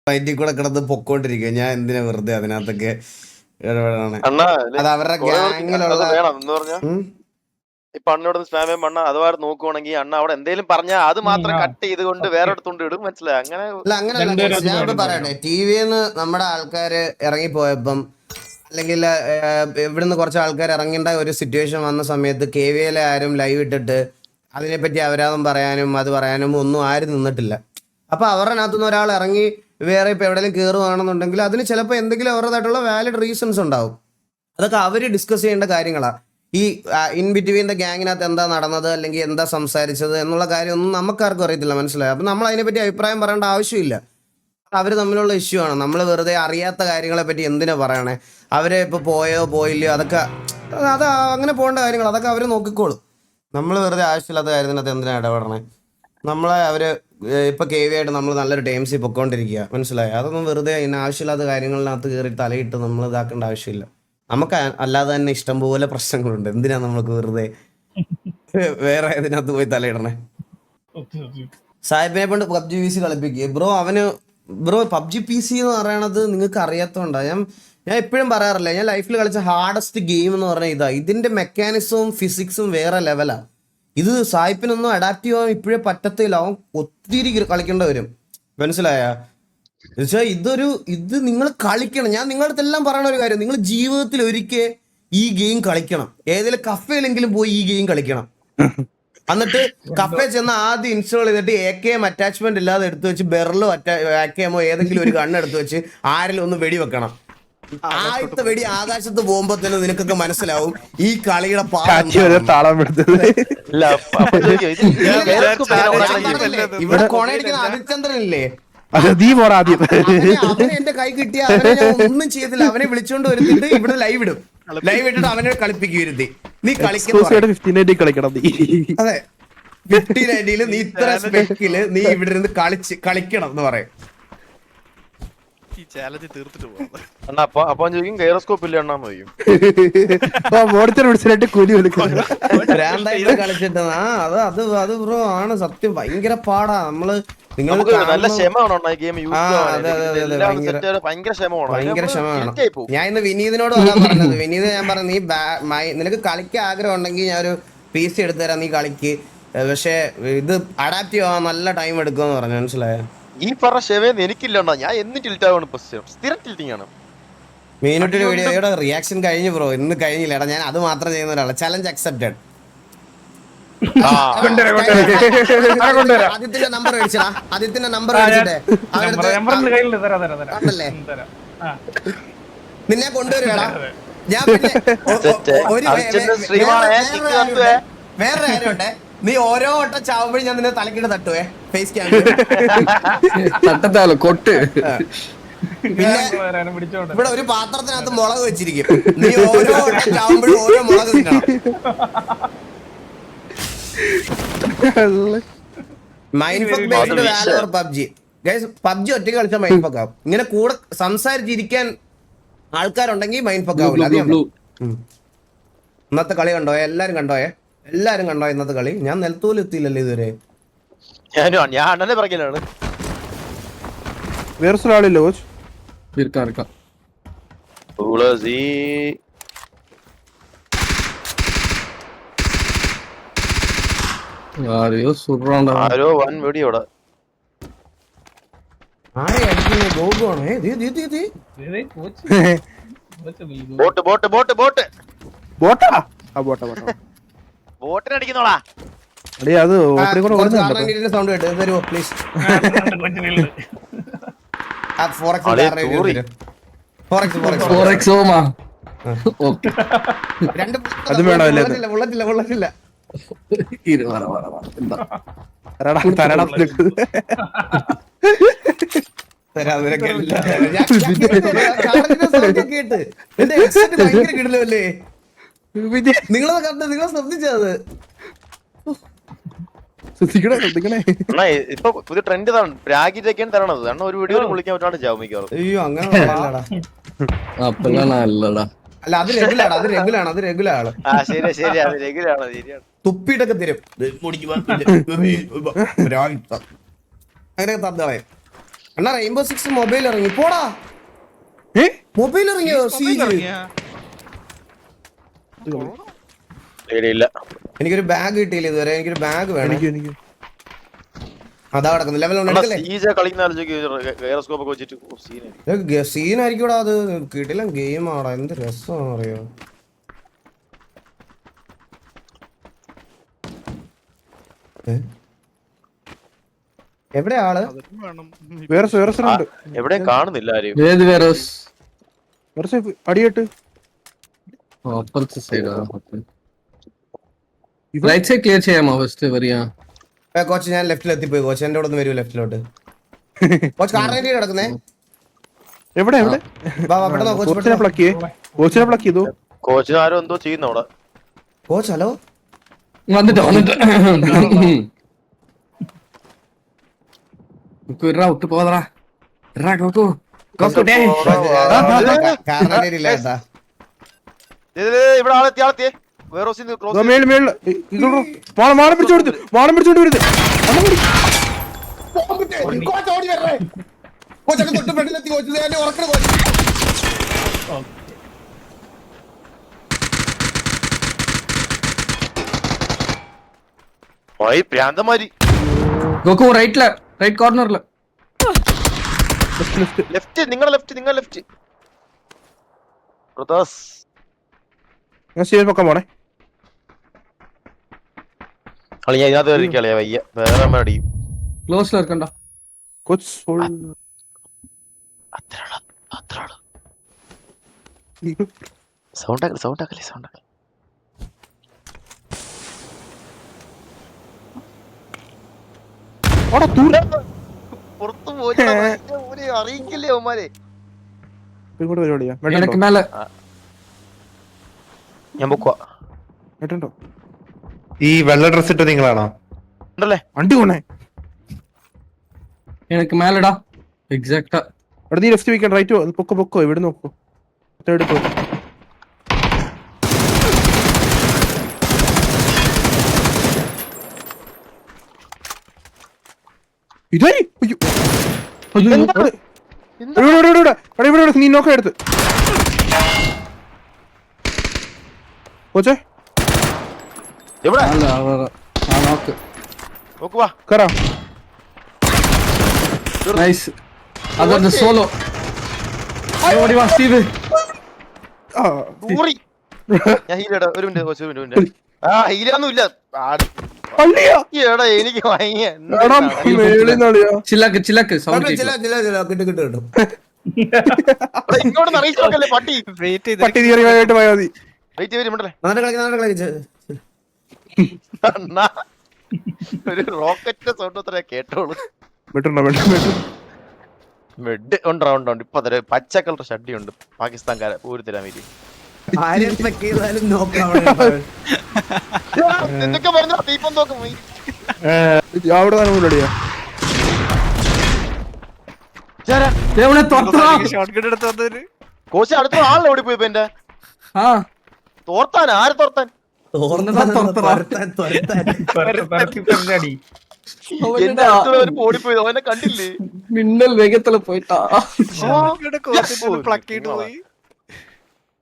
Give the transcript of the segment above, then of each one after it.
വയറ്റിൽ കൂടെ കിടന്ന് പൊക്കോണ്ടിരിക്കുക. ഞാൻ എന്തിനാ വെറുതെ അതിനകത്തൊക്കെ ഇടപെടണേ? അണ്ണാ അത് അവരുടെ ഗ്യാങ്ങിലുള്ള വേണം എന്ന് പറഞ്ഞാ ഇപ്പൊ അണ്ണോട് സ്പാം അണ്ണ അഥവാ നോക്കുവാണെങ്കിൽ അണ്ണ അവിടെ എന്തെങ്കിലും പറഞ്ഞാൽ അത് മാത്രം കട്ട് ചെയ്തുകൊണ്ട് വേറെ അടുത്തുകൊണ്ട് ഇടും. മനസ്സിലായി? അങ്ങനെ അല്ല, അങ്ങനെയല്ല. ഞാൻ പറയട്ടെ, ടിവിന്ന് നമ്മുടെ ആൾക്കാര് ഇറങ്ങിപ്പോയപ്പം അല്ലെങ്കിൽ ഇവിടുന്ന് കുറച്ച് ആൾക്കാർ ഇറങ്ങേണ്ട ഒരു സിറ്റുവേഷൻ വന്ന സമയത്ത് KVL ആരും ലൈവ് ഇട്ടിട്ട് അതിനെപ്പറ്റി അപരാധം പറയാനും അത് പറയാനും ഒന്നും ആരും നിന്നിട്ടില്ല. അപ്പൊ അവരുടെ അകത്തുനിന്ന് ഒരാൾ ഇറങ്ങി വേറെ ഇപ്പൊ എവിടെയെങ്കിലും കയറുകയാണെന്നുണ്ടെങ്കിൽ അതിന് ചിലപ്പോൾ എന്തെങ്കിലും അവരുടേതായിട്ടുള്ള വാലിഡ് റീസൺസ് ഉണ്ടാവും. അതൊക്കെ അവര് ഡിസ്കസ് ചെയ്യേണ്ട കാര്യങ്ങളാണ്. ഈ ഇൻ ബിറ്റ്വീൻ ദ ഗ്യാങ്ങിനകത്ത് എന്താ നടന്നത് അല്ലെങ്കിൽ എന്താ സംസാരിച്ചത് എന്നുള്ള കാര്യമൊന്നും നമുക്കാർക്കും അറിയത്തില്ല. മനസ്സിലായി? അപ്പം നമ്മൾ അതിനെപ്പറ്റി അഭിപ്രായം പറയേണ്ട ആവശ്യമില്ല. അവർ തമ്മിലുള്ള ഇഷ്യൂ ആണ്. നമ്മൾ വെറുതെ അറിയാത്ത കാര്യങ്ങളെ പറ്റി എന്തിനാ പറയണേ? അവരെ ഇപ്പോൾ പോയോ പോയില്ലയോ അതൊക്കെ അത് അങ്ങനെ പോകേണ്ട കാര്യങ്ങൾ അതൊക്കെ അവർ നോക്കിക്കോളും. നമ്മൾ വെറുതെ ആവശ്യമില്ലാത്ത കാര്യത്തിനകത്ത് എന്തിനാണ് ഇടപെടണേ? നമ്മളെ അവർ ഇപ്പോൾ KV ആയിട്ട് നമ്മൾ നല്ലൊരു ടൈംസിൽ പൊക്കോണ്ടിരിക്കുക. മനസ്സിലായി? അതൊന്നും വെറുതെ ഇങ്ങനെ ആവശ്യമില്ലാത്ത കാര്യങ്ങളിനകത്ത് കയറി തലയിട്ട് നമ്മൾ ഇതാക്കേണ്ട ആവശ്യമില്ല. നമുക്ക് അല്ലാതെ തന്നെ ഇഷ്ടംപോലെ പ്രശ്നങ്ങളുണ്ട്. എന്തിനാ നമുക്ക് വെറുതെ വേറെ ഇതിനകത്ത് പോയി തലയിടണേ? സാഹിബിനെ കൊണ്ട് PUBG PC കളിപ്പിക്കുക ബ്രോ. PUBG PC എന്ന് പറയണത് നിങ്ങൾക്ക് അറിയാത്തോണ്ടാ. ഞാൻ എപ്പോഴും പറയാറില്ല, ഞാൻ ലൈഫിൽ കളിച്ച ഹാർഡസ്റ്റ് ഗെയിം എന്ന് പറഞ്ഞാൽ ഇതാ. ഇതിന്റെ മെക്കാനിസവും ഫിസിക്സും വേറെ ലെവലാ. ഇത് സായിപ്പിനൊന്നും അഡാപ്റ്റ് ചെയ്യാൻ ഇപ്പോഴേ പറ്റത്തില്ല. അവൻ ഒത്തിരി കളിക്കേണ്ടി വരും. മനസ്സിലായ? ഇത് നിങ്ങൾ കളിക്കണം. ഞാൻ നിങ്ങളുടെ അടുത്തെല്ലാം പറയണ ഒരു കാര്യം, നിങ്ങൾ ജീവിതത്തിൽ ഒരിക്കൽ ഈ ഗെയിം കളിക്കണം. ഏതെങ്കിലും കഫേയിലെങ്കിലും പോയി ഈ ഗെയിം കളിക്കണം. എന്നിട്ട് കഫേ ചെന്ന് ആദ്യം ഇൻസ്റ്റാൾ ചെയ്തിട്ട് AKM അറ്റാച്ച്മെന്റ് ഇല്ലാതെ എടുത്തു വെച്ച് ബെർലോ AKMോ ഏതെങ്കിലും ഒരു ഗണ്ണ് എടുത്തു വെച്ച് ആരെങ്കിലും ഒന്ന് വെടി വെക്കണം. ആദ്യത്തെ വെടി ആകാശത്ത് പോകുമ്പോ തന്നെ നിനക്കൊക്കെ മനസ്സിലാവും ഈ കളിയുടെ ഇവിടെ കൊണയടിക്കുന്ന അഭിചന്ദ്രനില്ലേ, അവനെ എന്റെ കൈ കിട്ടിയ അവനെ ഞാൻ ഒന്നും ചെയ്തില്ല. അവനെ വിളിച്ചോണ്ട് വരുത്തിട്ട് ഇവിടെ ലൈവ് ഇട്ടിട്ട് അവനെ കളിപ്പിക്കും ഇരുത്തി. നീ കളിക്കണം. അതെ, 50-90 നീ ഇത്ര സ്പെക്കില് നീ ഇവിടെ ഇരുന്ന് കളിക്കണം എന്ന് പറയും. കളിച്ചിട്ട് അത് ബ്രോ ആണ് സത്യം. ഭയങ്കര പാടാ. നമ്മള് നല്ല ക്ഷമ വേണം. ഞാൻ ഇന്ന് വിനീതിനോട് പറയാൻ പറഞ്ഞത്, വിനീത് ഞാൻ പറഞ്ഞു നിനക്ക് കളിക്കാൻ ആഗ്രഹം ഉണ്ടെങ്കിൽ ഞാൻ ഒരു PC എടുത്തുതരാം, നീ കളിക്ക്. പക്ഷെ ഇത് അഡാപ്റ്റ് ചെയ്യാൻ നല്ല ടൈം എടുക്കുമെന്ന് പറഞ്ഞു. മനസ്സിലായോ? ഈ പറഞ്ഞ ക്ഷമയെന്ന് എനിക്കില്ലണ്ടോ. ഞാൻ എന്ന് ടിൽറ്റ് ആവാണ്. സ്ഥിരം ടിൽറ്റിംഗ് ആണ്. മീനുട്ടിയുടെ വീഡിയോയുടെ റിയാക്ഷൻ കഴിഞ്ഞു ബ്രോ. ഇന്ന് കഴിഞ്ഞില്ല. ഞാൻ അത് മാത്രം ചെയ്യുന്ന ഒരാളാണ്. Challenge accepted. ആദിത്യന്റെ നമ്പർ മേടിച്ചടാ. ആദിത്യന്റെ നമ്പർ മേടിച്ചിട്ടേ നിന്നെ കൊണ്ടുവരുവാടാ. ഞാൻ വേറെ കാര്യമുണ്ടേ, നീ ഓരോ വട്ടം ചാവുമ്പോഴും ഞാൻ നിന്നെ തലക്കിട്ട് തട്ടുവേ. ഫേസ് ക്യാമറ കൊട്ട്. പിന്നെ ഇവിടെ ഒരു പാത്രത്തിനകത്ത് മുളക് വെച്ചിരിക്കും. നീ ഓരോ വട്ടം ചാവുമ്പോഴും ഓരോ മുളക് തിന്നണം. PUBG ഒറ്റയ്ക്ക് കളിച്ചാൽ മൈൻഡ് ഫക്ക് ആവും. ഇങ്ങനെ കൂടെ സംസാരിച്ചിരിക്കാൻ ആൾക്കാരുണ്ടെങ്കിൽ മൈൻഡ് ഫക്ക് ആവില്ല. ഇന്നത്തെ കളി കണ്ടോയെ? എല്ലാരും കണ്ടോയെ? എല്ലാരും കണ്ടോ ഇന്നത്തെ കളി? ഞാൻ നിലത്തോലും എത്തിയില്ലല്ലോ ഇതുവരെ. വേറെ ഒരാളില്ലോ ആരോ വൻ വെടിയോടെ ബോട്ടിനടിക്കുന്നോളാ. സൗണ്ട് കേട്ടോ തരുമോ പ്ലീസ്? കൊള്ളത്തില്ല. നിങ്ങളെ ശ്രദ്ധിച്ചത് ഇപ്പൊ പുതിയ ട്രെൻഡ് രാഗിട്ടൊക്കെയാണ് തരണത്. കാരണം ഒരു വീഡിയോ വിളിക്കാൻ പറ്റാണ്ട് ചാവും മിക്കവാറും. അയ്യോ അങ്ങനെ അല്ല, അത് റെഗുലാണ്. തുപ്പിയിട്ടൊക്കെ തരും. അങ്ങനെ തന്നളയും. അണ്ണാ റെയിൻബോ 6 മൊബൈൽ ഇറങ്ങി പോടാ. മൊബൈൽ ഇറങ്ങിയോ? ഇല്ല എനിക്കൊരു ബാഗ് കിട്ടിയില്ല ഇതുവരെ. എനിക്കൊരു ബാഗ് വേണം. അതാ കിടക്കുന്നു. ലെവൽ കളിക്കുന്ന വെച്ചിട്ട് സീനായിരിക്കും അത്. കിടിലം ഗെയിം ആടാ. എന്ത് രസമാണെന്ന് അറിയോ. എവിടെ ആള്? എവിടെയും കാണുന്നില്ല ആരെയും. അടിയിട്ട് റൈറ്റ് സൈഡ് ക്ലിയർ ചെയ്യാമോ ഫസ്റ്റ് വരിക? കോച്ച് ഞാൻ ലെഫ്റ്റിൽ എത്തിപ്പോയി. കോച്ച് എന്റെ അവിടെ വരൂ ലെഫ്റ്റിലോട്ട്. കോച്ച് കാർണേരി കിടക്കുന്നേ. എവിടെ എവിടെ കോച്ചിനെ പ്ലക്ക് ചെയ്തു. കോച്ച് ആരോ എന്തോ ചെയ്യുന്നു അവിടെ. കോച്ച് ഹലോ വന്നിട്ട് വിട്ട് പോതറാ. കാർണേരി ഇല്ല കേട്ടാ. ഇവിടെ ആളെത്തിയേ വേറോസിന്ന് ക്രോസ് മാളം പിടിച്ചോണ്ട് വരുന്നത്. പ്രാന്തമാരി ഗോക്കു റൈറ്റില്, റൈറ്റ് കോർണറില്. ലെഫ്റ്റ് നിങ്ങളുടെ ലെഫ്റ്റ് ഞാൻ സ്റ്റേജ് പൊക്കാൻ പോണേ. കളിയാ ഇതിനകത്ത് കയറി കളിയാ വയ്യ. വേറെ അടിയും ക്ലോസിൽ ഇരിക്കണ്ട. കോച്ച് സൗണ്ട് ആക്കല്ലേ. പുറത്തു പോയി അറിയിക്കില്ലേ അവന്മാരെ. പരിപാടിയാ എനിക്ക് മേലെ ഞാൻ പൊക്കുവാ. കേട്ടോ ഈ വെള്ള ഡ്രസ് ഇട്ട് നിങ്ങളാണോ? ഉണ്ടല്ലേ വണ്ടി പോണേ. എനിക്ക് മേലെടാ. എക്സാക്ടാ. അവിടെ നീ ലെഫ്റ്റ് വീക്കാൻ റൈറ്റ് പൊക്കോ ഇവിടെ നോക്കോ. എടുക്കോ ഇതായി. ഇവിടെ നീ നോക്ക എടുത്ത് കോച്ചേ എവിടെ നോക്കുവാ. കയറാം. നൈസ്. അതെ സോളോ. ഓടി വാ സ്റ്റീവ്. ഞാൻ ഹീലടാ. ഒരു മിനിറ്റ്. ആ ഹീലൊന്നും ഇല്ല. എടാ എനിക്ക് ചിലക്ക് സൗണ്ട് കിട്ടും. ഇങ്ങോട്ട് അറിയിച്ചോക്കല്ലേ പട്ടി. പട്ടി തീയറിയായിട്ട് പോയാൽ മതി. വെയിറ്റ് വരുമ്പോണ്ടല്ലേ അണ്ണാ ഒരു റോക്കറ്റിന്റെ സൗണ്ട് അത്ര കേട്ടോളൂ. മെഡ് ഉണ്ട്. ഇപ്പൊ പച്ച കളർ ഷഡ്ഡി ഉണ്ട് പാകിസ്ഥാൻകാരെ ഊരി തരാൻ വേണ്ടി. എന്തൊക്കെ പറഞ്ഞു തീപ്പം നോക്കും പോയി. അവിടെ റെഡിയാ. കോച്ച് അടുത്ത ആളിനെ ഓടിപ്പോയി. ഇപ്പൊ എന്റെ തോർത്താൻ ആര് തോർത്താൻ? എന്റെ അടുത്തുള്ളവർ ഓടിപ്പോയി. അവനെ കണ്ടില്ലേ? മിന്നൽ വേഗത്തില് പോയിട്ടാ.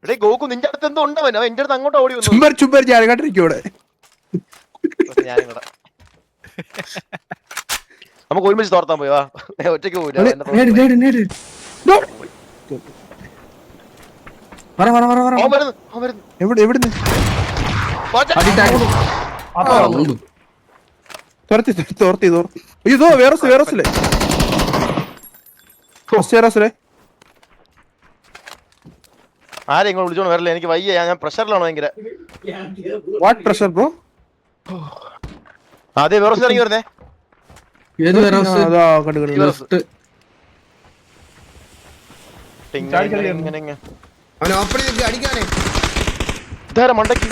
എടേ ഗോകു നിന്റെ അടുത്ത് എന്തോ ഉണ്ടവൻ. അവൻ എന്റെ അടുത്ത് അങ്ങോട്ട് ഓടി വന്നു. ചുമ്പർ ഞാനിരിക്കും ഇവിടെ. ഞാനിവിടെ നമുക്ക് ഒരുമിച്ച് തോർത്താൻ പോയി. വാ ഒറ്റയ്ക്ക് പോയില്ല. എവിടുന്ന് ഇതോ വേറോസിലെ ആരെ ഇങ്ങോട്ട് വിളിച്ചോണ്ട് വരല്ലേ? എനിക്ക് വയ്യ. ഞാൻ പ്രഷറിലാണ് ഭയങ്കര. What pressure bro? അതെ വേറോസ് ഇറങ്ങി വരുന്നേ. ഇതാരാ മണ്ടയ്ക്ക്?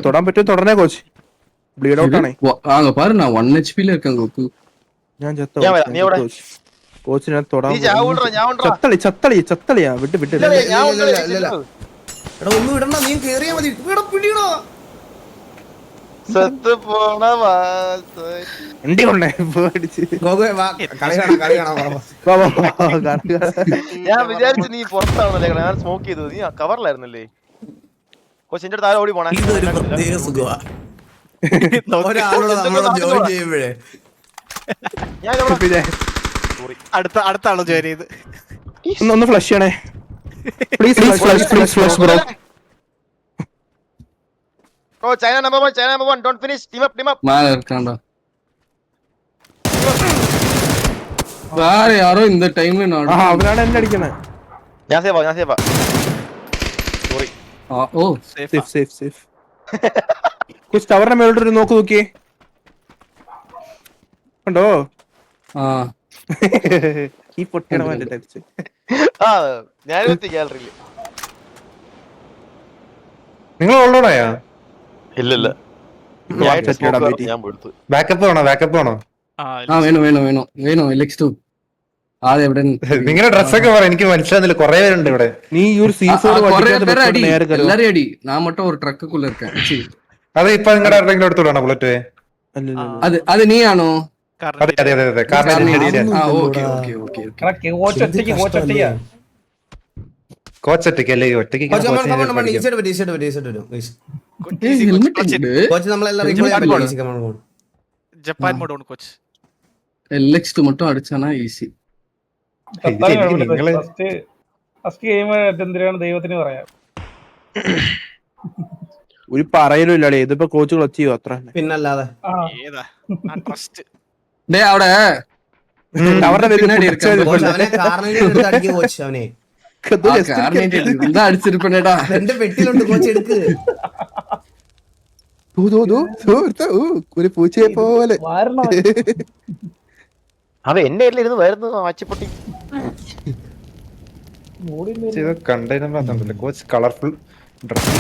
തൊടാൻ പറ്റും. തുടരണേ കോച്ച്. ബ്ലീഡ് ഔട്ട് ആണേ. பாரு நான் 1 HP ல இருக்கேன் கோகு. ഞാൻ ഞാൻ വരാം. നീ എവിടെ? കോച്ചിനെ തൊടാൻ നീ ചാവൂടാ, ഞാൻ ഉണ്ടെടാ. ചത്തളിയാ വിട്ട് വിട്ട് ഇല്ല, ഇല്ല, ഞാൻ ഇല്ല, ഉണ്ടെടാ, ഇല്ല, ഇല്ല. എടാ ഒന്നും ഇടണ്ട, നീ കേറിയാ മതി. ഇവിടെ പിടിയണോ? സെത്ത് പോണ വാസ. വണ്ടി കൊണ്ടേ പേടിച്ച് ഗോകുവേ, വാ, കളി കാണാം, കളി കാണാം, വാ, വാ. വാ, വാ, വാ, കാണുക. ഞാൻ വിചാരിച്ചു നീ പുറത്താണെന്നല്ലേ, ഞാൻ സ്മോക്ക് ചെയ്തത്. നീ കവറിലായിരുന്നല്ലേ? കൊച്ചിന്റെ അടുത്ത് ആരോ ഓടി പോണേ. ഇതൊരു പ്രത്യേക സുഖമാ. ഒരാളോട് നമ്മളോട് ജോയിൻ ചെയ്യുമ്പോഴേ ഞാൻ ഇവിടെ- പിന്നെ അടുത്ത ആള് ജോയിൻ ചെയ്ത് ഒന്ന് ഫ്ലഷ് ചെയ്യണേ please bro. Oh, China number one, don't finish. Team up. மேல இருக்கான்டா வேற யாரோ இந்த டைம்ல நான் അവനാണ് എന്നെ അടിക്കണേ. ഞാൻ സേവാ. സോറി. ஓ സേഫ് കുച്ച് ടവറിന്റെ മേലോട്ടൊരു നോക്ക് നോക്കിയേ, കണ്ടോ? ஆ ഈ പൊട്ടിയുടെ വേണ്ടിട്ട് അടിച്ച്. ആ ഞാനെത്തി ഗാലറിയില്. നിങ്ങൾ ഓൾറോഡായാ? ഇല്ല ഞാൻ പോയിട്ടു. ബാക്കപ്പ് വേണോ? ആ വേണോ എലക്സ് 2 ആദ്യം എവിടെ നിങ്ങളുടെ ഡ്രസ്സൊക്കെ പറ, എനിക്ക് മനസ്സിലാകുന്നില്ല. കുറെ പേരുണ്ട് ഇവിടെ. നീ ഈ ഒരു C4 അടി എല്ലാരും അടി நான் மட்டும் ஒரு ட்ரக்குக்குள்ள இருக்கேன் சி അത് ഇപ്പൊ നിങ്ങളുടെ ആരുടെങ്കിലും എടുത്തോളാണോ ബുള്ളറ്റ്? അത് നീയാണോ? അതെ കാരണം ആ ഓക്കേ കോച്ചൊറ്റയ്ക്ക് അല്ലേ? ഒറ്റയ്ക്ക് കോച്ച് ഈസിയായിട്ട് വരും. ഹെൽമെറ്റ് ഉണ്ട് കോച്ച് നമ്മളെല്ലാം റീകോൾ ചെയ്യാൻ പറ്റും. ജപ്പാൻ മോഡ് ആണ് കോച്ച്. എലക്സ് 2 மட்டும் അടിച്ചാനാ ഈസി. നിങ്ങള് ഫസ്റ്റ് ഗെയിം എന്തിനാണ് ദൈവത്തിന് പറയാം. ഒരു പറയലും ഇല്ലാടേ, ഇതിപ്പോ കോച്ച് ക്ലച്ച് ചെയ്യും അത്ര. പിന്നല്ലാതെ ഏതാ ട്രസ്റ്റ് ഡേ അവിടെ അവരുടെ പിന്നാടി ഇരിക്കാൻ കോച്ച് അവനെ കാർണേറ്റ് എടുത്ത് അടിക്കും. കോച്ച് അവനെ എന്താ അടിച്ചിരിപ്പണേടാ എന്റെ പെട്ടിയിലുണ്ട്, കോച്ച് എടുക്ക്. ഒരു പൂച്ചയെ പോലെ അവ എന്റെ ഇരുന്ന് വരുന്നു അച്ചിപ്പൊട്ടി. കണ്ടതിനെ കോച്ച് കളർഫുൾ ഡ്രസ്.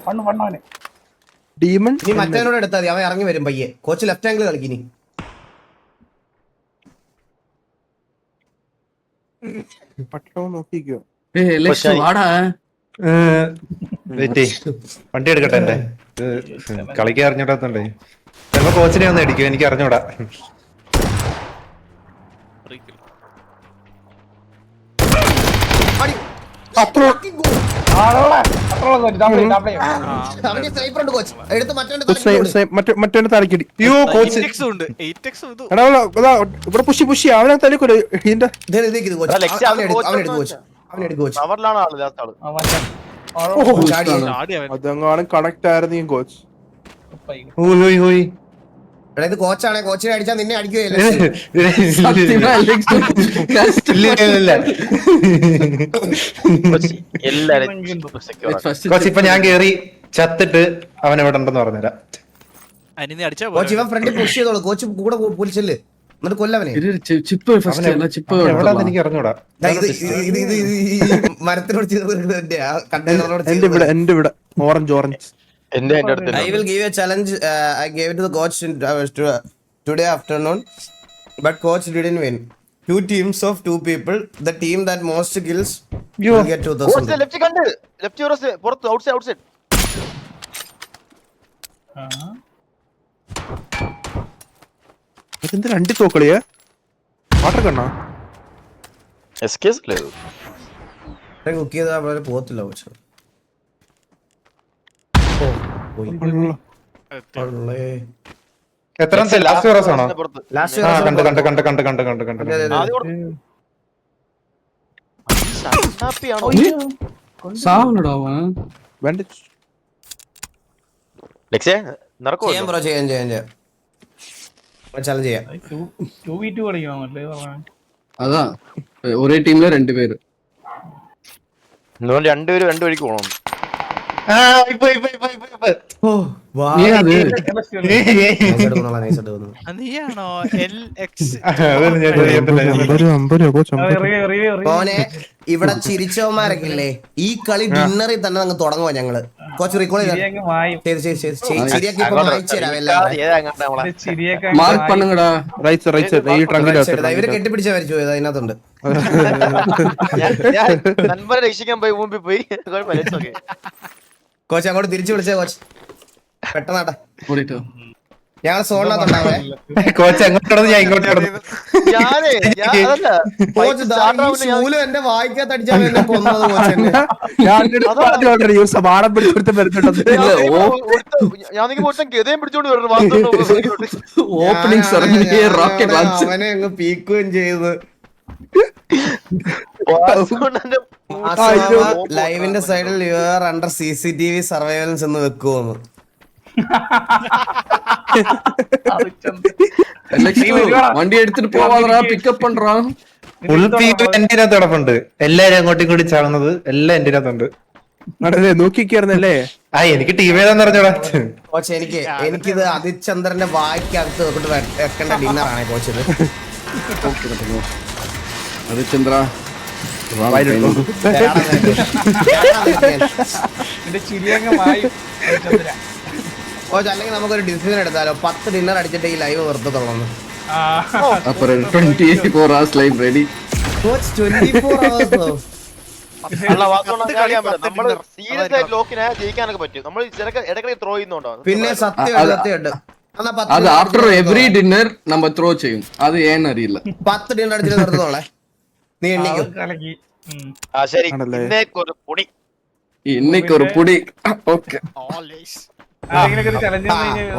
പണ്ണവനെ ഡീമൺ. നീ മറ്റവനോട് എടുത്താൽ മതി, അവൻ ഇറങ്ങി വരും പയ്യെ. കോച്ച് ലെഫ്റ്റ് ആംഗിൾ കളിക്കിനി. പട്ടോ നോക്കിക്കോ. എലക്സ് വാടാ വണ്ടി എടുക്കട്ടെ എന്റെ കളിക്കാൻ അറിഞ്ഞൂടാത്തോണ്ടേ ചിലപ്പോ കോച്ചിനെ ഒന്ന് അടിക്കും, എനിക്ക് അറിഞ്ഞൂടാ. അവന്റെ സ്നൈപ്പർ ഉണ്ട് കോച്ച്. എടുത്ത് മറ്റവന്റെ മറ്റേ തലക്കടി. അയ്യോ കോച്ച് 8x ഉണ്ട് 8x ഇത് എടാ ഇവിടെ പുഷി അവനെ തലക്കൊരു ഇതിന്റെ കവറിലാണ് ആള് ലാസ്റ്റ് ആള്. ആടി അവൻ അതങ്ങാണ് കണക്ട് ആയിരുന്നു ഈ കോച്ച്. ഇത് കോച്ചാണ്. കോച്ചിനെ അടിച്ചാൽ നിന്നെ അടിക്കുകയല്ലേ. എല്ലാരും കോച്ച് ഇപ്പൊ ഞാൻ കേറി ചത്തിട്ട് അവൻ എവിടെ ഉണ്ടെന്ന് പറഞ്ഞുതരാം. അനിനെ അടിച്ചാ കോച്ച് ഇവൻ ഫ്രണ്ടിൽ പുഷ് ചെയ്തോളൂ. കോച്ച് കൂടെ പൊളിച്ചല്ലേ, എന്നിട്ട് കൊല്ലവനെ. ചിപ്പ് ഫസ്റ്റ് അല്ല ചിപ്പ് എവിടാന്ന് എനിക്ക് അറിഞ്ഞൂടാ. മരത്തിനോട് ചേർന്നിട്ട് കണ്ടെയ്നറിനോട് എന്റെ ഇവിടെ ഓറഞ്ച് എന്റെ അടുത്ത് I will give you a challenge. I gave it to the coach today afternoon, but coach didn't win. 2 teams of 2 people. The team that most kills will get 2000. Left കണ്ട് left പുറത്ത് outside എന്ത് രണ്ടി തോക്കളിയാ water കണ്ണാ എസ്കേസ് അല്ലേ cook ചെയ്താൽ അവരെ പോകത്തില്ല coach. എത്രാമത്തെ last whereas ആണോ? Last സാവണടാ അവൻ വേണ്ട. ചെയ്യാം ബ്രോ, ചെയ്യാം ചലഞ്ച് ചെയ്യാം. 2v2 കളിക്കണമല്ലേ പറഞ്ഞത്. അതാ ഒരേ ടീമിലെ 2 പേര്. രണ്ടുപേരും രണ്ടു വഴിക്ക് പോകണം. നീ അത് നീയാണോ LX മോനെ ഇവിടെ ചിരിച്ചവന്മാരൊക്കെ ഇല്ലേ, ഈ കളി ഡിന്നറിൽ തന്നെ അങ്ങ് തുടങ്ങുവാ ഞങ്ങള്. കോച്ച് റീകോൾ ചെയ്ത് ചിരിയൊക്കെ മായും. ചിരിയൊക്കെ ഇപ്പൊ വായിച്ചു തരാം എല്ലാം ചിരിയൊക്കെ மார்க் பண்ணுங்கடா റൈറ്റ് സൈഡ് ഈ ട്രങ്കിന്റെ ഇവര് കെട്ടിപ്പിടിച്ച വരച്ചു പോയത് അതിനകത്തുണ്ട്. നൻപരെ രക്ഷിക്കാൻ പോയി മുമ്പിൽ പോയി കോച്ച് അങ്ങോട്ട് തിരിച്ചു വിളിച്ചേ കോച്ച് പെട്ടെന്നാട്ടാ. ஓடிட்டோம். ഞങ്ങൾ സോണിനകത്തുണ്ടാവേ. കോച്ച് അങ്ങോട്ട് കിടന്ന് ഞാൻ ഇങ്ങോട്ട് കിടന്നു. കോച്ച് ശൂലം എന്റെ വായിക്കാത്ത അടിച്ചാൽ എന്നെ കൊന്നത് കോച്ച് എന്നെ. സമാനം പിടിച്ചെടുത്ത് വരുന്നുണ്ട്. ഞാൻ ഗതയും പിടിച്ചോണ്ട് വരുന്നു. ஓப்பனிங் சரணியே ராக்கெட் லான்ச். അവനെ അങ്ങ് പീക്കുകയും ചെയ്ത്. ലൈവിന്റെ സൈഡിൽ യുവർ അണ്ടർ CCTV സർവൈലൻസ് എന്ന് വെക്കുവോന്ന്. വണ്ടി എടുത്തിട്ട് പോവാ പിക്കപ്പ് പண்றான். ഫുൾ പീക്ക് എന്റെ അകത്ത് കിടപ്പുണ്ട്. എല്ലാരും അങ്ങോട്ടും ഇങ്ങോട്ടും ചാടുന്നത് എല്ലാം എന്റെ അകത്തുണ്ട്. നോക്കിക്കായിരുന്നല്ലേ? ആ എനിക്ക് ടി വി ഏതാന്ന് പറഞ്ഞോടാ. കോച്ച് എനിക്കിത് അതിചന്ദ്രന്റെ വായിക്കകത്ത് വെക്കിട്ട് വെക്കേണ്ട ഡിന്നറാണ് കോച്ച് ഇത്. ഹരിചന്ദ്ര ചിരിയൊക്കെ മായും. കോച്ച് അല്ലെങ്കിൽ നമുക്കൊരു ഡിസിഷൻ എടുത്താലോ? 10 ഡിന്നർ അടിച്ചിട്ട് ഈ ലൈവ് നിർത്തത്തുള്ളൂ. അപ്പുറം 24 hours live ready. Coach 24 hours നമ്മള് സീരിയസ് ആയിട്ട് ലോക്കിനെ ജയിക്കാനൊക്കെ പറ്റും. നമ്മൾ ഇടയ്ക്കിടയ്ക്ക് ത്രോ ചെയ്യുന്നുണ്ടോ? പിന്നെ സത്യമായിട്ട് അത് ആഫ്റ്റർ എവറി ഡിന്നർ നമ്മൾ ത്രോ ചെയ്യും. അത് ഏന്ന് അറിയില്ല. 10 ഡിന്നർ അടിച്ചിട്ട് നിർത്തത്തോളെ. നീ എണ്ണിക്കും. കലക്കി. ശരി ഇന്നേക്കൊരു പൊടി. இன்னைக்கு ஒரு புடி. ஓகே. ആരെങ്കിലുമൊക്കെ ഒരു challenge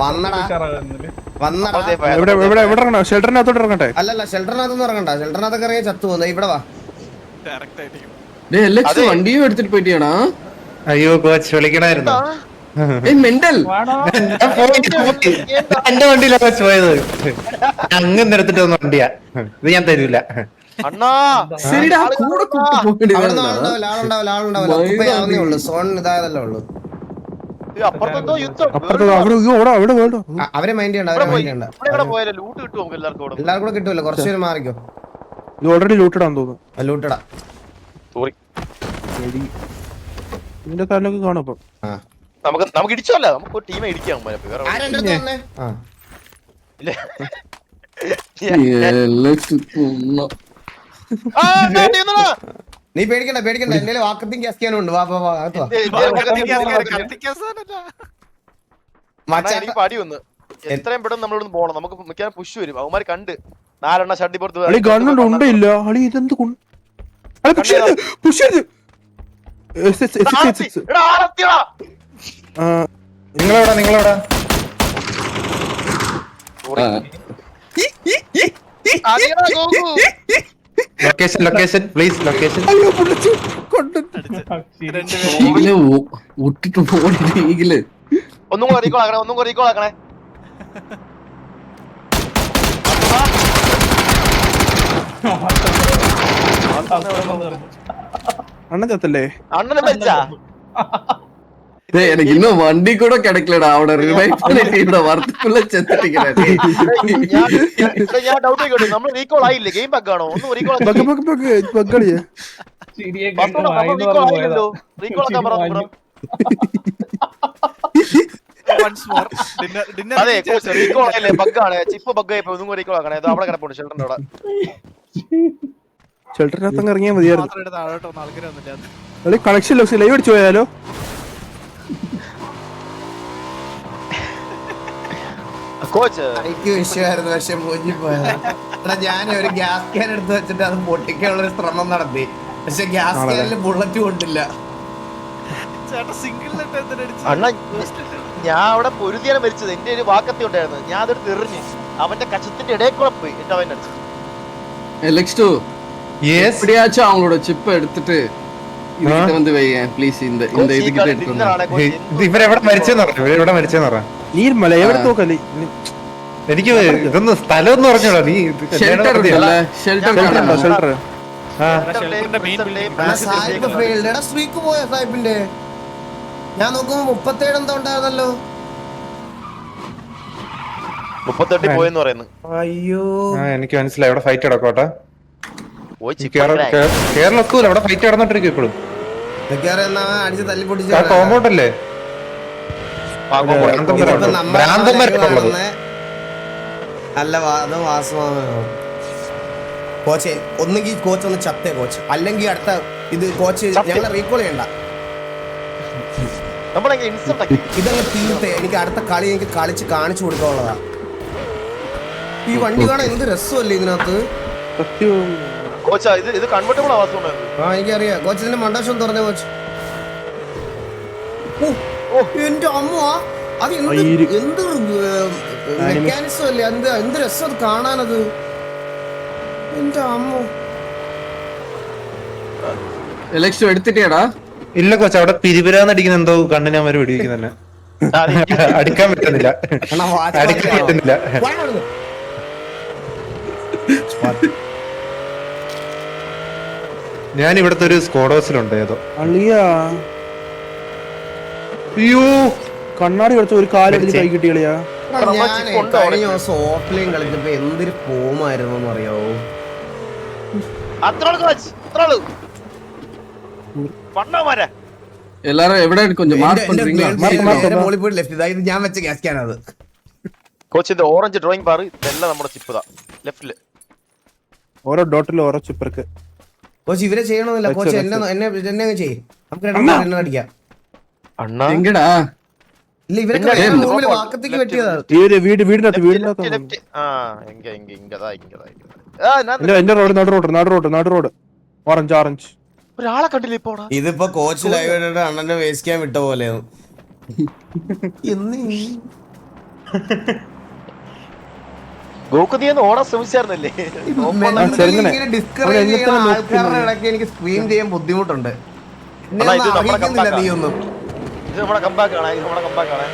വന്നടാ. ഉഷാറാകുന്നില്ലേ? വന്നടാ. എവിടെ ഇറങ്ങണോ? ഷെൽട്ടറിനകത്തോട്ട് ഇറങ്ങട്ടെ? അല്ലല്ല ഷെൽട്ടറിനകത്തൊന്നും ഇറങ്ങണ്ട. ഷെൽട്ടറിനകത്തൊക്കെ ഇറങ്ങി ചത്തു പോകുന്നത്. ഇവിടെ വാ. ഡയറക്റ്റ് ആയിട്ട് டேய் எல்எக்ஸ் வண்டியும் எடுத்துட்டு போயிட்டியாடா? അയ്യോ കോച്ച് വിളിക്കണായിരുന്നു. ஏய் மெண்டல். എന്റെ വണ്ടിയിലാ കോച്ച് പോയത്. അങ്ങ് നിരത്തിട്ട് വന്ന വണ്ടിയാ ഇത്. ഞാൻ തരൂല. അണ്ണാ சரிடா கூட கூட்டி അവിടെ போயிடுவாடா. ആളുണ്ടാവില്ല. ഒക്കുപ്പേ ആവുന്നേ ഉള്ളൂ. സോൺ ഇതായതല്ലേ ഉള്ളൂ. അപ്പുറത്തെന്തോ യുദ്ധം. അവിടെ വേണ്ടോ? അവരെ മൈൻഡ് ചെയ്യണ്ട. അവരെ മൈൻഡ് ചെയ്യണ്ട. ഇവിടെ പോയാലോ ലൂട്ട് കിട്ടും നമുക്ക് എല്ലാവർക്കും കൂടെ. എല്ലാവർക്കും കൂടെ കിട്ടൂല. കുറച്ച് പേര് മാറിക്കോ. ഇത് ഓൾറെഡി ലൂട്ടഡാന്ന് തോന്നുന്നു. ലൂട്ടടാ. സോറി ഇതിന്റെ തലൊക്കെ കാണും ഇപ്പൊ. നമുക്ക് ഇടിച്ചല്ല. നമുക്ക് ടീമെ ഇടിക്കാൻ വേറെ ആരെന്റെ അടുത്ത് വന്നേ? ഇല്ല. எல்எக்ஸ் பொண்ணா. നീ പേടിക്കണ്ട എന്റെ വാക്കത്തിങ് ഗ്യാസ് ചെയ്യാനുണ്ട്. വാ വാ വാ അകത്ത് വാ. എനിക്ക് പടി വന്ന് എത്രയും പെട്ടെന്ന് നമ്മളിവിടെ പോകണം. നമുക്ക് മിക്കാൻ പുഷ് വരും. അവന്മാര് കണ്ട് 4 എണ്ണ ഷഡ്ഡി അളി പുറത്ത് ഗണ്ണുണ്ട് ഉണ്ടയില്ല. അളി ഇതെന്ത് പുഷ് ചെയ്ത് നിങ്ങളെവിടെ ലൊക്കേഷൻ പ്ലീസ് ലൊക്കേഷൻ. ഈഗില് ഒട്ടിട്ട് പോണിട്ട് ഈഗില്. ഒന്നും കൂടെ റീകോൾ ആക്കണേ. അണ്ണൻ ചത്തല്ലേ? അണ്ണനെ വെച്ചാ எனக்கு இன்னும் வண்டி கூட கிடைக்கலடா. அவட ரிவைவ் பண்ணிட்டு இந்த வரத்துக்குள்ள செத்துட்டீங்க. ഞാൻ ഡൗട്ട് ആയിക്കോട്ടെ. നമ്മൾ റീകോൾ ആയില്ലേ? ഗെയിം ബഗ് ആണോ? ഒന്നും റീകോൾ ബഗ്ഗളിയാ. ചിരിയൊക്കെ മായെന്ന് റീകോൾ പറഞ്ഞു ആയില്ലല്ലോ. റീകോൾ ആക്കാൻ പറഞ്ഞു. അതെ കോച്ച് റീകോൾ ആയില്ലേ? ബഗ് ആണ്. ചിപ്പ് ബഗ് ആയപ്പോ ഒന്നും കൂടെ റീകോൾ ആക്കണേ. അവിടെ കിടപ്പുണ്ട് ഷെൽട്ടറിന്റെ അവിടെ. ഷെൽട്ടറിനകത്ത് ഇറങ്ങിയാൽ മതിയായിരുന്നു. താഴോട്ട് വന്ന ആൾക്കാർ വന്നില്ല. അളി കണക്ഷൻ ലോസ് ലൈവ് അടിച്ചു പോയാലോ? കോച്ച് എനിക്ക് വിഷയമായിരുന്നു. പക്ഷെ മൂഞ്ചി പോയതാ. ഞാൻ ഒരു ഗ്യാസ് ക്യാൻ എടുത്ത് വെച്ചിട്ട് അത് പൊട്ടിക്കാനുള്ള ഒരു ശ്രമം നടത്തി. പക്ഷെ ഗ്യാസ് ക്യാനിൽ ബുള്ളറ്റ് കൊണ്ടില്ല. അണ്ണ ഞാൻ അവിടെ പൊരുതിയാണ് മരിച്ചത്. എന്റെ ഒരു വാക്കത്തി ഉണ്ടായിരുന്നു. ഞാൻ അതെടുത്ത് എറിഞ്ഞ് അവന്റെ കച്ചത്തിന്റെ ഇടയിൽ കൂടെ പോയി. എന്നിട്ട് അവൻ അടിച്ചു. எல்எக்ஸ் 2 எப்படியாச்சும் அவங்களோட சிப்பை எடுத்துட்டு ഇതിന്റെ வந்து வைங்க ப்ளீஸ். இந்த இதுகிட்ட எடுத்து ഇവരെവിടെ മരിച്ചെന്ന് പറഞ്ഞു. നീർമല എവിടെ നോക്കല്ലേ? എനിക്ക് ഇതൊന്നും സ്ഥലം എന്ന് പറഞ്ഞോളാ. നീ ഷെൽട്ടർ ഉണ്ടല്ലേ? Shelter shelter. സ്ട്രീക്ക് പോയ സാഹിബിന്റെ ഞാൻ നോക്കുമ്പോ 37 എന്തോ ഉണ്ടായിരുന്നല്ലോ. 38 പോയെന്ന് പറയുന്നു. അയ്യോ എനിക്ക് മനസ്സിലായി. ഇവിടെ ഫൈറ്റ് നടക്കോട്ടെ. പോയി കേരളത്തൂല അവിടെ ഫൈറ്റ് നടന്നിട്ടിരിക്കും ഇപ്പോഴും. അടിച്ച് തല്ലി പൊട്ടിച്ച് കോമ്പൗണ്ട് അല്ലേ? ഇതിപ്പോ നമ്മളെ ഭ്രാന്തന്മാരൊക്കെ live ഉള്ളത്. കാണുന്നെ നല്ല അത് വാസമാണ് കോച്ച്. ഒന്നുകിൽ കോച്ച് ഒന്ന് ചത്തേ കോച്ച്, അല്ലെങ്കിൽ അടുത്ത ഇത് കോച്ച് ഞങ്ങളെ റീകോൾ ചെയ്യണ്ട, നമ്മളെങ്ങനെ ഇൻസൾട്ട് ആക്കി ഇതങ്ങ് തീർത്തേ. എനിക്ക് അടുത്ത കളി എനിക്ക് കളിച്ച് കാണിച്ചു കൊടുക്കാനുള്ളതാ. ഈ വണ്ടി കാണാൻ എന്ത് രസമല്ലേ ഇതിനകത്ത്. സത്യം. കോച്ചാ ഇത് കൺവെർട്ടബിൾ ആവാസുണ്ടോ? ആ എനിക്കറിയാം കോച്ച്. ഇതിന്റെ മണ്ടവശം തുറന്നേ കോച്ച്. ഓ എന്റെ അമ്മ, അത് എന്ത് മെക്കാനിസം അല്ലേ, എന്ത് രസം അത് കാണാനത്. എന്റെ അമ്മ എലക്ഷൻ എടുത്തിട്ടേടാ. ഇല്ല കോച്ച്, അവിടെ പിരിപിരാന്നടിക്കുന്ന എന്തോ കണ്ണിന് അവര് വെടിവെക്കുന്നെ. അടിക്കാൻ പറ്റുന്നില്ല, അടിക്കാൻ പറ്റുന്നില്ല. ഞാൻ ഇവിടുത്തെ ഒരു സ്ക്വാഡ് ഹൗസിലുണ്ട് ഏതോ. അളിയാ അയ്യോ കണ്ണാടി കളിച്ച ഒരു കാലടിച്ച് കൈ കിട്ടിയളിയാ. ഞാൻ കഴിഞ്ഞ ദിവസം ഓഫ്ലൈൻ കളിച്ചപ്പോ എന്തൊരു ഫോമായിരുന്നു എന്ന് അറിയാവോ. எல்லாரும் எവിടെ கொஞ்சம் மார்க் பண்றீங்களா? മോളിൽ പോയി ലെഫ്റ്റ്, ഇതായത് ഞാൻ വെച്ച ഗ്യാസ് ക്യാനത്. കോച്ച് ഇത് ഓറഞ്ച് ഡ്രോയിങ് ബാർ ഇതെല്ലാം നമ്മുടെ ചിപ്പ് ഇതാ ലെഫ്റ്റില്. ഓരോ ഡോട്ടിലും ഓരോ ചിപ്പർക്ക്. കോച്ച് ഇവരെ ചെയ്യണമെന്നില്ല കോച്ച്, എന്നെ ചെയ്യും. നമുക്ക് എണ്ണ അടിക്കാം. எங்கடா? ഇല്ല ഇവരൊക്കെ റൂമിൽ വാക്കത്തേക്ക് വെട്ടിയതാ. വീടിനകത്ത് എന്റെ റോഡ് നാട് റോഡ് ഓറഞ്ച്. ഒരാളെ കണ്ടില്ല ഇപ്പൊ. ഇതിപ്പോ കോച്ച് ലൈവ് ഇട്ടിട്ട് അണ്ണന്റെ വേസ്റ്റ് ക്യാൻ വിട്ട പോലെ. ഗോകുതിയെന്ന് ഓടാൻ ശ്രമിച്ചായിരുന്നല്ലേ? ഡിസ്കറേജ് ചെയ്യുന്ന ആൾക്കാരുടെ ഇടയ്ക്ക് എനിക്ക് സ്ക്രീൻ ചെയ്യാൻ ബുദ്ധിമുട്ടുണ്ട്. നീയൊന്നും ഇത് നമ്മുടെ കമ്പാക്ക് ആണ്.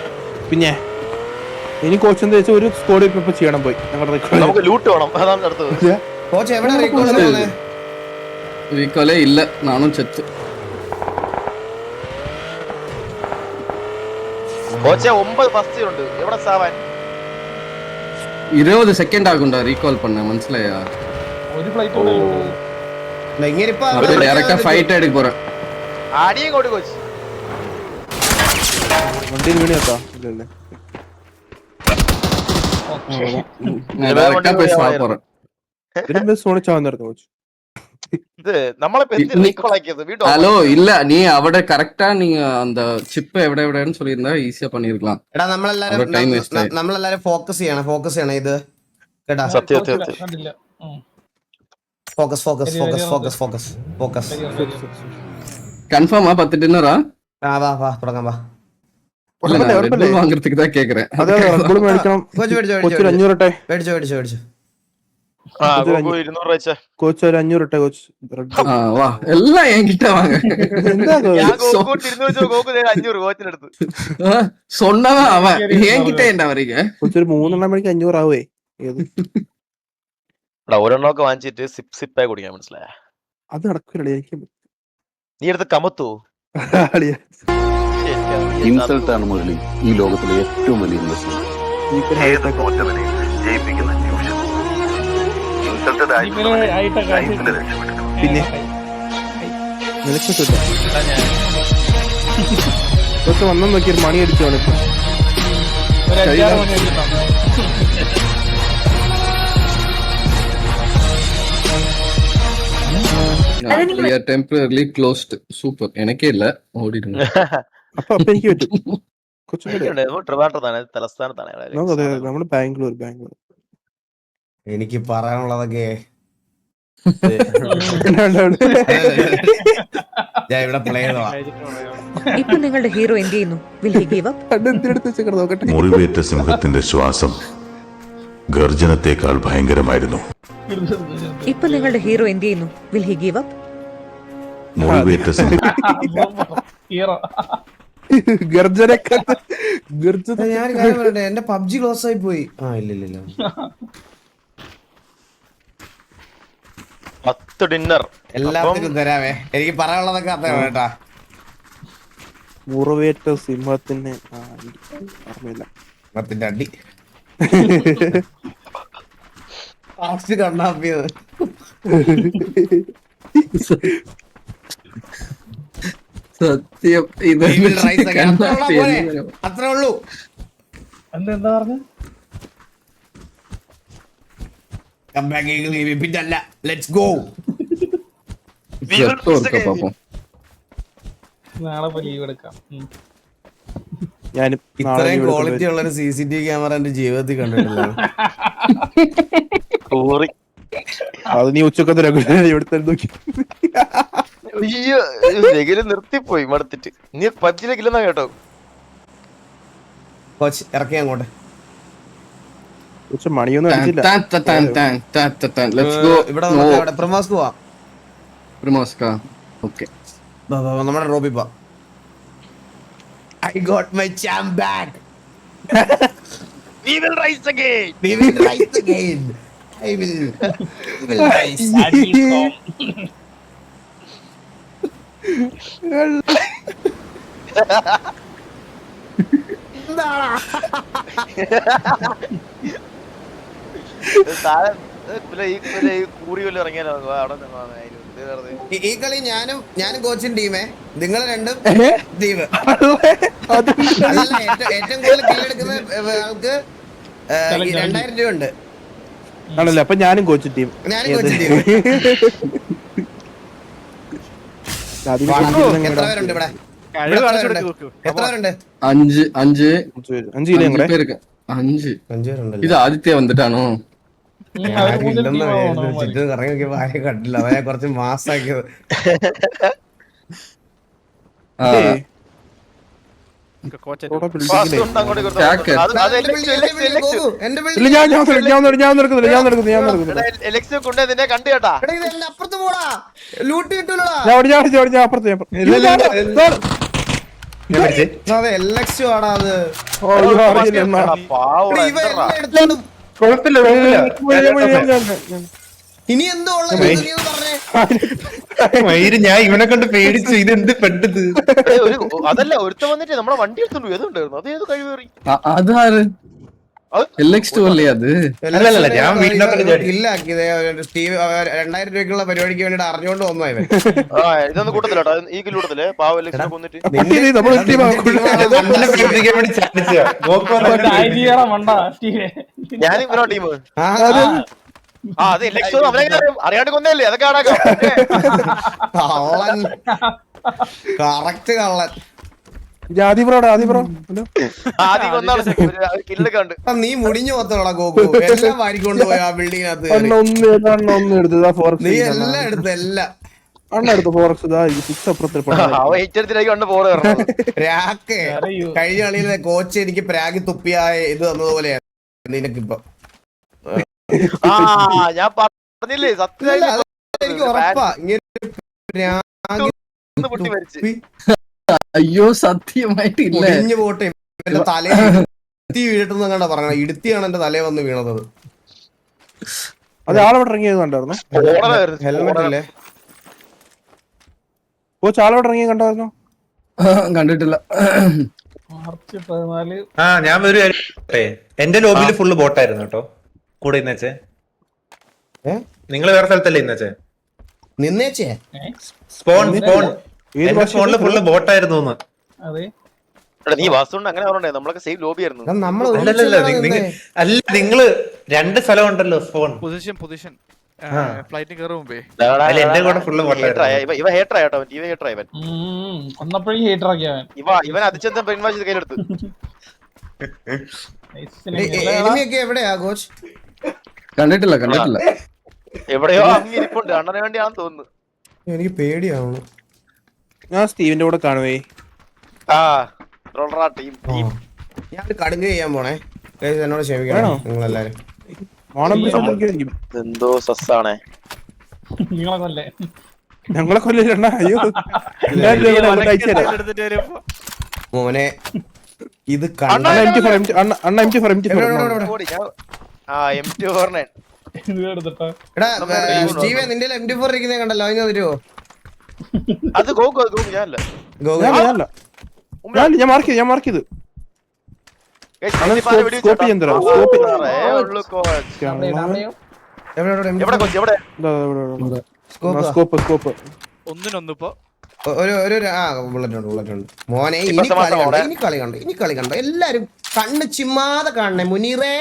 പിന്നെ ഇനി കോച്ച് എന്താ വെച്ചാൽ ഒരു സ്കോഡ് ഇപ്പൊ ചെയ്യണം പോയി നമുക്ക് ലൂട്ട് വേണം, അതാണ് അടുത്തത്. കോച്ച് എവിടെ റീകോൾ റീകോളേ ഇല്ല, നാണും ചെത്ത്. കോച്ചെ 9 ഫസ്റ്റ് ഉണ്ട്. എവിടെ സാവാൻ 20 സെക്കൻഡ് ആകുണ്ടാ റീകോൾ பண்ண, മനസ്സിലായാ? ഒരു ഫ്ലൈറ്റ് ഇങ്ങനിപ്പോ ഡയറക്റ്റാ ഫൈറ്റ് എടുക്ക പോറ. ആടിയും കൊണ്ട് കോച്ച് വണ്ടിയിൽ വീണ് കേട്ടോ. ഇല്ലല്ലേ ഡയറക്റ്റാ പോയി സാ പോറ. ഇതിന്റെ സോണിച്ചാവുന്നായിരുന്നു കോച്ച്. ഇത് നമ്മളെ റീകോൾ ആക്കിയത് വീണ്ടും. ഹലോ ഇല്ല, നീ അവിടെ കറക്റ്റാ நீங்க அந்த ചിപ്പ് എവിടെ എവിടെன்னு சொல்லிருந்தா ஈஸியா பண்ணிருக்கலாம். എടാ നമ്മളെല്ലാരും ഫോക്കസ് ചെയ്യണം ഇത് കേട്ടാ. സത്യം കണ്ടില്ല. ഫോക്കസ്. கன்ஃபார்மா 10 டின்னரா? വാ തുടങ്ങാം വാ. வாங்குறதுக்கு தான் கேக்குறேன். അതെ റെഡ് മേടിക്കണം. കോച്ച് 500 ഇട്ടെ. മേടിച്ചോ. ആ ഗോകു 200 വെച്ചാ കോച്ച് ഒരു 500 ഇട്ടെ കോച്ച്. வா எல்லாம் என்கிட்ட வாங்க. എന്താ ഞാൻ ഗോകു 200 വെച്ചോ. ഗോകു 500 കോച്ചിനെടുത്ത്. சொன்னவன் அவன் என்கிட்ட என்ன வரீங்க? കോച്ച് ഒരു 3 എണ്ണം മേടിക്കാൻ 500 ആവേ. ഒരെണ്ണമൊക്കെ വാങ്ങിച്ചിട്ട് സിപ്പായി കുടിക്കാൻ, മനസ്സിലായ? അത് നടക്കില്ല എനിക്ക്. നീ എടുത്ത് കമത്തു. ഇൻസൾട്ട് ആണ് മുരളി ഈ ലോകത്തിലെ ഏറ്റവും വലിയ ഇൻവെസ്റ്റ്മെന്റ്. പിന്നെ നിലച്ചിട്ടില്ല ഇതൊക്കെ വന്നു നോക്കിയൊരു മണി അടിച്ചോണ് ഇപ്പൊ. ഒരു 5-6 മണി അടിച്ചിട്ടാ. Temporary closed. സൂപ്പർ. എനിക്കേ ഇല്ല, ഓടിയിരുന്നു. അപ്പൊ എനിക്ക് പറ്റും. ട്രിവാൻഡ്രത്താണ്, തലസ്ഥാനത്താണ്. നമ്മള് ബാംഗ്ലൂർ. എനിക്ക് പറയാനുള്ളതൊക്കെ ഞാൻ ഇവിടെ പ്ലേ ചെയ്തോ. ഇപ്പൊ നിങ്ങളുടെ ഹീറോ എന്ത് ചെയ്യുന്നു? Will he give up? നോക്കട്ടെ. മുറിവേറ്റ സിംഹത്തിന്റെ ശ്വാസം ഗർജനത്തെക്കാൾ ഭയങ്കരമായിരുന്നു. ഇപ്പൊ നിങ്ങളുടെ ഹീറോ എന്ത് ചെയ്യുന്നു? Will he give up? മുറിവേറ്റ സിംഹം ഹീറോ ഞാൻ കാര്യം പറയട്ടെ, എന്റെ പബ്ജി ക്ലോസ് ആയി പോയി. ഇല്ല 10 ഡിന്നർ എല്ലാത്തിനും തരാവേ. എനിക്ക് പറയാനുള്ളതൊക്കെ അത്രയാണ് കേട്ടാ. മുറിവേറ്റ സിംഹത്തിന് ഓർമ്മയില്ല. സിംഹത്തിന്റെ അടി ഫാസ്റ്റ് കണ്ണാപ്പിയത്. സത്യം ഇത് We will rise again. അത്രേ ഉള്ളൂ. എന്താ പറഞ്ഞു? Come back, Eagle. പിന്നല്ല. Let's go. പാപ്പം നാളെ ലീവ് എടുക്കാം. ഞാനും ഇത്രയും ക്വാളിറ്റി ഉള്ള ഒരു CCTV ക്യാമറ എന്റെ ജീവിതത്തിൽ കണ്ടിട്ടില്ല. അത് നീ ഉച്ചക്കത്തെ എടുത്തു നോക്കി. അയ്യോ രഘുല് നിർത്തിപ്പോയി മടുത്തിട്ട്. നീ പബ്ജിയിലേക്കില്ലെന്നാ കേട്ടോ. കോച്ച് ഇറക്കി അങ്ങോട്ട്. ഉച്ച മണിയൊന്നും അടിച്ചില്ല. Let's go. ഇവിടെ പ്രമോസ് പോവാം. പ്രമോസ്ക ഓക്കേ. നമ്മുടെ റോബി പോ. I got my champ back. We will rise again. We will rise again. I will rise. കൂറി വല്ല ഇറങ്ങിയാലോ അവിടെ ഈ കളി ഞാനും കോച്ചും ടീമേ, നിങ്ങൾ രണ്ടും ടീം. അതല്ല, ഏറ്റവും കൂടുതൽ കില്ലെടുക്കുന്ന ആൾക്ക് 2000 രൂപ ഉണ്ട്. ആണല്ലേ? അപ്പൊ ഞാനും കോച്ച് ടീം. ഞാനും കോച്ചും ടീം. എത്ര പേരുണ്ട് ഇവിടെ? എത്ര പേരുണ്ട്? 5 ഞങ്ങളെ പേർക്ക് 5 5 ഇത് ആദിത്യ വന്നിട്ടാണോ? ചുറ്റും കറങ്ങി നോക്കിയപ്പോ ആരെ കണ്ടില്ല. അവനെ കുറച്ച് മാസാക്കിയത്. കണ്ടു കേട്ടാ. അപ്പുറത്ത് പോടാ, ലൂട്ട് കിട്ടൂലടാ. അതെ LX ആടാ അത്. ഇനി എന്തോ മയിര് ഞാൻ ഇവനെ കൊണ്ട് പേടിച്ചു. ഇതെന്ത് പെട്ടത്? അതല്ല, ഒരുത്ത വന്നിട്ട് നമ്മളെ വണ്ടി എടുത്തോണ്ടു. ഏതുണ്ടായിരുന്നു അത്? ഏത് കഴിവേറി? അതാര് LX2 അല്ലേ അത്? അല്ലല്ല, ഞാൻ വീട്ടിനകത്ത് ഇല്ലാക്കിയത്. 2000 രൂപയ്ക്കുള്ള പരിപാടിക്ക് വേണ്ടിട്ട് അറിഞ്ഞോണ്ട് വന്നോ ഇവൻ. ഇതൊന്നും കൂട്ടത്തില്ലാട്ടോ. ഈ കൂട്ടത്തില് പാവ ലക്ഷ്യം കൊന്നിട്ട് ഞാൻ ഇവനോ ടീം. അത് ലക്ഷ്യം അറിയാണ്ട് കൊന്നല്ലേ? അതൊക്കെ ആടാക്കാം. കള്ളൻ, കറക്റ്റ് കള്ളൻ. ആദ്യം നീ മുടിഞ്ഞു പോത്തോളാ ഗോകു. എല്ലാം വാരിക്കൊണ്ട് പോയി ആ ബിൽഡിങ്ങിനകത്ത്. നീ എല്ലാം എടുത്ത് എല്ലാം പ്രാക്ക്. കഴിഞ്ഞ കളിയിലെ കോച്ച് എനിക്ക് പ്രാഗി തുപ്പിയായ ഇത് തന്നതുപോലെയാണ് നിനക്കിപ്പോ. ഞാൻ പറഞ്ഞില്ലേ സത്യം. എനിക്ക് ഉറപ്പാ ഇങ്ങനെ അയ്യോ സത്യമായിട്ടില്ല. മുടിഞ്ഞു പോട്ടെ. എന്റെ തലയിൽ ഇടുത്തി വീഴട്ടെന്ന് കണ്ടാ പറഞ്ഞ. ഇടുത്തിയാണ് എന്റെ തലയിൽ വന്ന് വീണത്. അത് ആളവിടെ ഇറങ്ങിയത് കണ്ടായിരുന്നു. ഹെൽമെറ്റ് അല്ലേ കോച്ച്? ആളവിടെ ഇറങ്ങിയത് കണ്ടായിരുന്നോ? കണ്ടിട്ടില്ല. മാർച്ച് 14. ഞാൻ ഒരു എന്റെ ലോബിയിൽ ഫുള്ള് ബോട്ടായിരുന്നു കേട്ടോ. കൂടെ ഇന്നച്ചേ നിങ്ങൾ വേറെ സ്ഥലത്തല്ലേ ഇന്നച്ചേ? നിന്നേച്ചേ ഫോണില് ഫുള്ള് ബോട്ടായിരുന്നു. അതെ, നീ വാസ്തുണ്ട് അങ്ങനെ പറഞ്ഞേ. നമ്മളൊക്കെ സെയിം ലോബി ആയിരുന്നു. അല്ല, നിങ്ങള് 2 സ്ഥലം ഉണ്ടല്ലോ സ്പോൺ. പൊസിഷൻ ഫ്ലൈറ്റ് കയറും മുമ്പേ എന്റെ കൂടെ ഫുള്ള് ബോട്ടായിരുന്നു. ഇവ ഹേറ്റർ ആയിട്ടോ. ഇവ ഹേറ്റർ ആയവൻ. ഒന്നപ്പോഴും ഹേറ്റർ ആക്കിയവൻ. ഇവൻ അതിച്ചെന്താ പെൺവാശി കയ്യിലെടുത്ത്. എനിമിയൊക്കെ എവിടെയാ കോച്ച്? കണ്ടിട്ടില്ല. എവിടെയോ അങ്ങ് ഇരിപ്പുണ്ട്. അണ്ണന് വേണ്ടിയാണെന്ന് തോന്നുന്നു. എനിക്ക് പേടിയാവുന്നു. ഞാൻ സ്റ്റീവിന്റെ കൂടെ കാണുവേ. ഞാൻ കടുങ്ങ ചെയ്യാൻ പോണേ. എന്നോട് ക്ഷമിക്കണം നിങ്ങളെല്ലാരും. എന്തോ സസ്സാണേ. ഞങ്ങളെ കൊല്ലണ്ട. അയ്യോ മോനെ ഇത് നിന്റെ M24 ഇരിക്കുന്നേ കണ്ടല്ലോ. അതിന് തരുമോ? അത് ഞാനല്ല. ഞാൻ മാർക്ക് ചെയ്ത് ഒന്നിനൊന്നിപ്പോ ബുള്ളറ്റ് ഉണ്ട് മോനെ. ഇപ്പൊ ഇനി കളി സമാധാനം കണ്ടോ, ഇനി കളി കണ്ടോ. എല്ലാരും കണ്ണ് ചിമ്മാതെ കാണണേ മുനീറേ.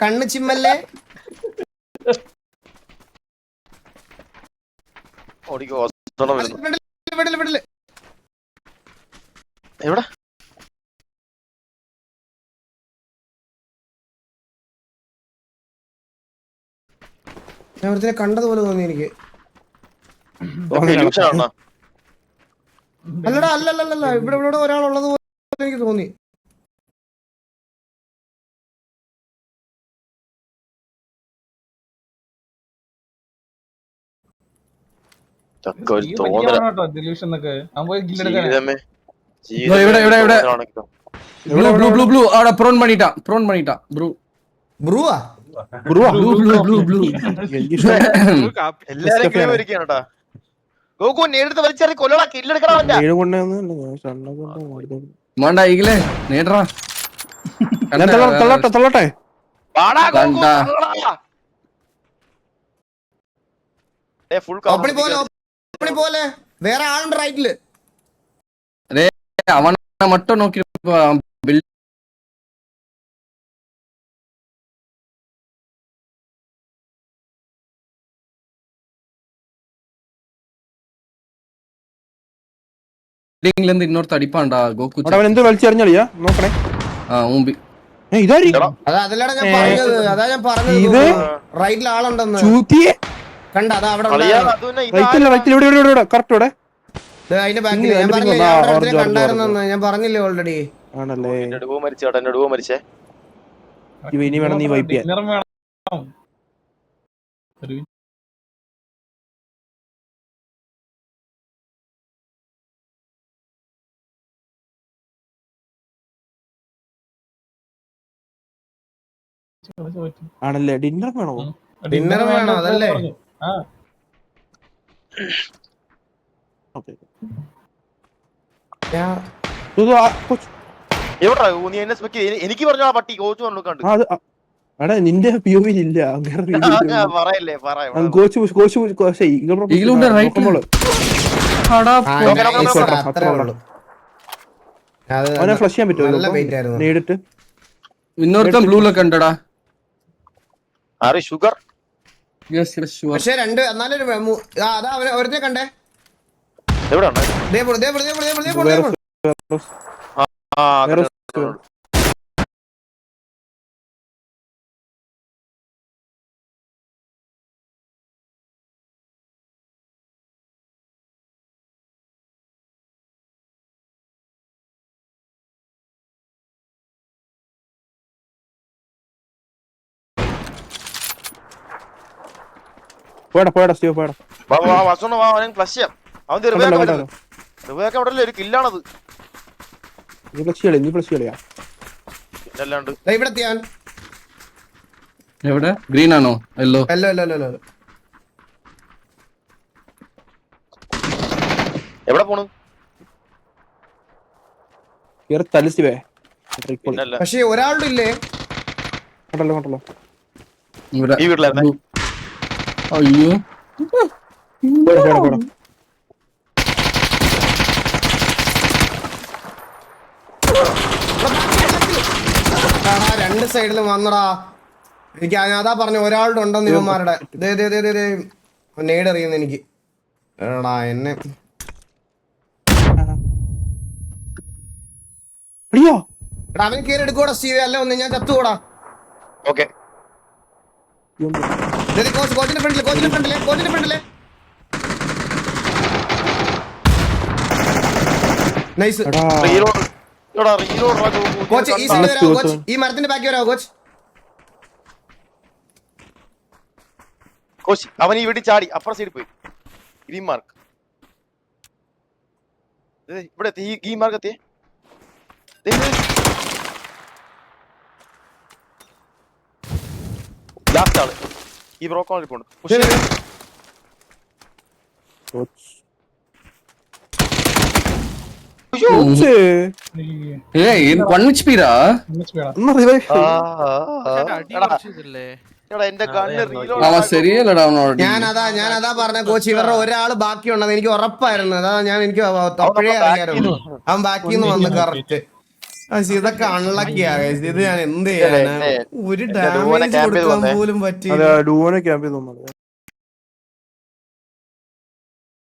കണ്ണ് ചിമ്മല്ലേ. ഓടിക്കോ വരുന്നു. വിടല്. എവിടെ ഞാൻ ഒരുത്തിനെ കണ്ടതുപോലെ തോന്നി എനിക്ക്. illusion ആണോ? അല്ലല്ല ഇവിടെ ഒരാളുള്ളത് പോലെ എനിക്ക് തോന്നി. ചക്ക ഒരു തോന്നല. ഡിലൂഷൻ എന്നൊക്കെ അവൻ പോയി ഗില്ലെടുക്കാൻ ജീവിതമേ ഇവിടെ. ബ്ലൂ അവിടെ പ്രോൺ பண்ணிட்டான் ബ്രൂ ബ്രൂവാ ബ്ലൂ എല്ലാരും കിളി വരികയാണ് കേട്ടാ. ഗോകു നേരിട്ട് വലിച്ചെറി കൊല്ലടാ, കില്ലെടുക്കണം അവന്റെ. മാണ്ടാ ഈഗിലേ നേടറാ തള്ളട്ടെ. വാടാ ഗോകു, കണ്ടാ. കൊല്ലടാ. ഫുൾ ഓപ്പണി പോലെ വേറെ ആളുണ്ട് റൈറ്റില്. അവനെ மட்டும் നോക്കി ബിൽഡിംഗിൽ നിന്ന് ഇന്നോർത്ത് അടിപ്പാണ്ടാ ഗോകു. അവൻ എന്ത് വലിച്ചെറിഞ്ഞളിയാ നോക്കണേ. ഊമ്പി ഇതാരി അതല്ലടാ ഞാൻ പറഞ്ഞത്. ഇത് റൈറ്റിൽ ആളുണ്ടെന്ന് ചൂത്തിയെ കണ്ട. അതാ അവിടെ ഇവിടെ കറക്റ്റ് ഇവിടെ. അതിന്റെ ബാക്കിൽ ഞാൻ പറഞ്ഞില്ലേ, കണ്ടായിരുന്നെന്ന് ഞാൻ പറഞ്ഞില്ലേ ഓൾറെഡി. ആണല്ലേ. മരിച്ചേ. ഇനി വേണം നീ വൈപ്പ് ചെയ്യാൻ. ഡിന്നർ വേണം. ഒരു ആണല്ലേ. ഡിന്നർ വേണോ? ഡിന്നർ വേണം അതല്ലേ. ആ എവിടാ നീ എന്നെ സ്പെക്ക് എനിക്ക് പറഞ്ഞോ പട്ടി കോച്ച് പറഞ്ഞു കണ്ടു. എടാ നിന്റെ POV ഇല്ല. പറയല്ലേ പറയാം. ഈഗിലുണ്ട് റൈറ്റ്. അവനെ ഫ്ലഷ് ചെയ്യാൻ നല്ല വെയിറ്റ് പറ്റുമോ ആയിരുന്നു. നേരിട്ട്? ഇന്നോർത്ത ബ്ലൂല കണ്ടടാ. ആര് ഷുഗർ? പക്ഷെ രണ്ട് എന്നാലും അതാ ഒരുത്തെ കണ്ടേ. എവിടെ പോയടാ സ്റ്റീവ് പോയടാ. ഫ്ലഷ് ചെയ്യാം. അവൻ റിവയൊക്കെ അവിടെ ഒരു കില്ലാണത്. നീ ഫ്ലഷ് കളിയാ. പിന്നല്ലാണ്ട് ഇവിടെ എത്തിയാൻ. എവിടെ ഗ്രീൻ ആണോ യെല്ലോ? അല്ലോ എവിടെ പോണു? തലിസ്റ്റേ. പിന്നല്ല പക്ഷെ ഒരാളുടെ ഇല്ലേ. കണ്ടല്ലോ. ഇവിടെ ഈ വീട്ടിലായിരുന്നേ. അയ്യോ പോടാ. രണ്ട് സൈഡിലും വന്നടാ. എനിക്ക് അതാ പറഞ്ഞ ഒരാളുടെ ഉണ്ടെന്ന് ഇവന്മാരുടെ. നേട് അറിയുന്ന എനിക്ക്. എടാ എന്നെ അയ്യോ എടാ അവൻ കയറി എടുക്കൂടാ സ്റ്റീവ്. അല്ല ഒന്ന് ഞാൻ ചത്തുകൂടാ. ഓക്കെ കോച്ചിന്റെ ഫ്രണ്ടില് നൈസ്. കോച്ച് ഈ സൈഡ് വരാവോ കോച്ച്? ഈ മരത്തിന്റെ ബാക്കി വരാവോ കോച്ച്? കോച്ച് അവൻ ഈ വീട്ടിൽ ചാടി അപ്പുറം സൈഡിൽ പോയി. ഗ്രീൻ മാർക്ക് ഇവിടെ എത്തി. ഈ ഗ്രീൻ മാർക്ക് എത്തിയേ. ലാസ്റ്റ് ആള് ഈ ബ്രോക്കോണിൽ പോണ്ട്. ഏയ് 1 HP ടാ. അടി അടിച്ചില്ലേ എടാ എന്റെ കണ്ണ് അവൻ ശരിയല്ലടാ അവനോട് ഞാനതാ പറഞ്ഞ കോച്ച് ഇവരുടെ ഒരാള് ബാക്കിയുണ്ടെന്ന് എനിക്ക് ഉറപ്പായിരുന്നു. അതാ എനിക്ക് അപ്പോഴേ അറിയാമായിരുന്നു അവൻ ബാക്കിന്ന് വന്ന് കറക്റ്റ്. ഇതൊക്കെ അൺലക്കിയാ ഇത് ഞാൻ എന്ത് ചെയ്യാനാ, ഒരു ഡാമേജ് കൊടുക്കാൻ പോലും പറ്റി. ഡൂവോനെ ക്യാമ്പ് ചെയ്തു.